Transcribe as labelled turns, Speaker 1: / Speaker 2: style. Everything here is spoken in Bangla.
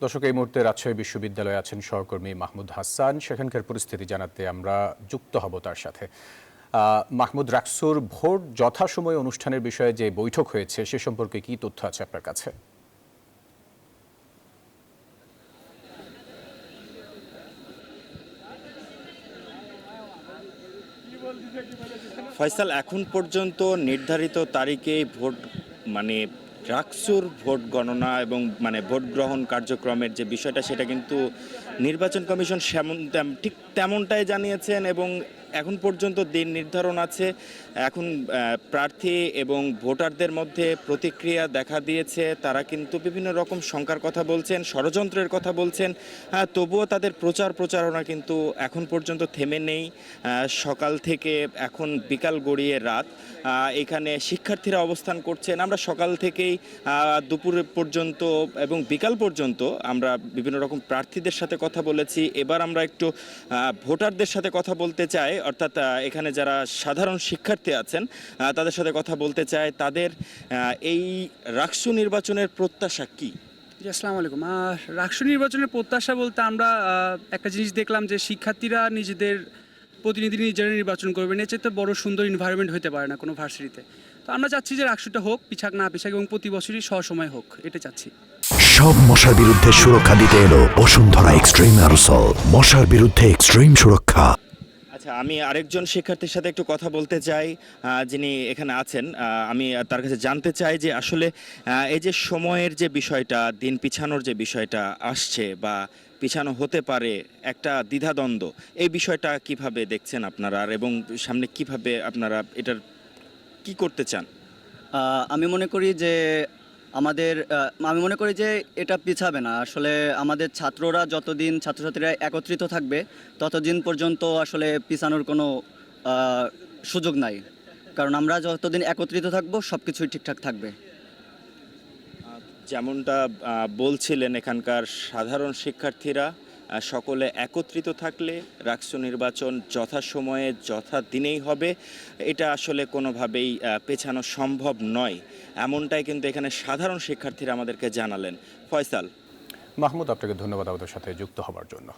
Speaker 1: দর্শক, এই মুহূর্তে রাজশাহী বিশ্ববিদ্যালয়ে আছেন সহকর্মী মাহমুদ হাসান। সেখানকার পরিস্থিতি জানাতে আমরা যুক্ত হব তার সাথে। মাহমুদ, রাকসুর ভোট যথাসময়ে অনুষ্ঠানের বিষয়ে যে বৈঠক হয়েছে সে সম্পর্কে কি তথ্য আছে আপনার কাছে?
Speaker 2: ফয়সাল, এখন পর্যন্ত নির্ধারিত তারিখেই ভোট মানে রাকসুর ভোট গণনা এবং ভোট গ্রহণ কার্যক্রমের যে বিষয়টা সেটা কিন্তু নির্বাচন কমিশন ঠিক তেমনটাই জানিয়েছেন এবং এখন পর্যন্ত দিন নির্ধারণ আছে। এখন প্রার্থী এবং ভোটারদের মধ্যে প্রতিক্রিয়া দেখা দিয়েছে, তারা কিন্তু বিভিন্ন রকম শঙ্কার কথা বলছেন, ষড়যন্ত্রের কথা বলছেন। তবুও তাদের প্রচারণা কিন্তু এখন পর্যন্ত থেমে নেই। সকাল থেকে এখন বিকাল গড়িয়ে রাত এখানে শিক্ষার্থীরা অবস্থান করছেন। আমরা সকাল থেকেই দুপুর পর্যন্ত এবং বিকাল পর্যন্ত আমরা বিভিন্ন রকম প্রার্থীদের সাথে কথা বলেছি। এবার আমরা একটু ভোটারদের সাথে কথা বলতে চাই, অর্থাৎ এখানে যারা সাধারণ শিক্ষার্থী আছেন তাদের সাথে কথা বলতে চাই। তাদের এই রাকসু নির্বাচনের প্রত্যাশা কি?
Speaker 3: জি, আসসালামু আলাইকুম। রাকসু নির্বাচনের প্রত্যাশা বলতে আমরা একটা জিনিস দেখলাম যে শিক্ষার্থীরা নিজেদের প্রতিনিধি নিজেরা নির্বাচন করবেন। এর চেয়ে তো বড় সুন্দর এনভায়রনমেন্ট হতে পারে না কোনো ভার্সিটিতে। তো আমরা চাচ্ছি যে রাকসুটা হোক, পিছাক না পিছাক, এবং প্রতি বছরই সসময় হোক, এটা চাচ্ছি।
Speaker 4: সব মশার বিরুদ্ধে সুরক্ষা দিতে এলো বসুন্ধরা এক্সট্রিম অ্যারোসল, মশার বিরুদ্ধে এক্সট্রিম সুরক্ষা।
Speaker 2: আচ্ছা, আমি আরেকজন শিক্ষার্থীর সাথে একটু কথা বলতে চাই, যিনি এখানে আছেন। আমি তার কাছে জানতে চাই যে আসলে এই যে সময়ের যে বিষয়টা, দিন পিছানোর যে বিষয়টা আসছে বা পিছানো হতে পারে, একটা দ্বিধাদ্বন্দ্ব, এই বিষয়টা কিভাবে দেখছেন আপনারা, এবং সামনে কিভাবে আপনারা এটার কি করতে চান?
Speaker 5: আমি মনে করি যে আমি মনে করি যে এটা পিছাবে না। আসলে আমাদের ছাত্রছাত্রীরা একত্রিত থাকবে ততদিন পর্যন্ত আসলে পিছানোর কোনো সুযোগ নাই। কারণ আমরা যতদিন একত্রিত থাকবো সব কিছুই ঠিকঠাক থাকবে।
Speaker 2: যেমনটা বলছিলেন, এখানকার সাধারণ শিক্ষার্থীরা সকলে একত্রিত থাকলে রাকসু নির্বাচন যথাসময়ে যথাদিনেই হবে, এটা আসলে কোনোভাবেই পেছানো সম্ভব নয়, এমনটাই কিন্তু এখানে সাধারণ শিক্ষার্থীরা আমাদেরকে জানালেন। ফয়সাল।
Speaker 1: মাহমুদ, আপনাকে ধন্যবাদ আমাদের সাথে যুক্ত হবার জন্য।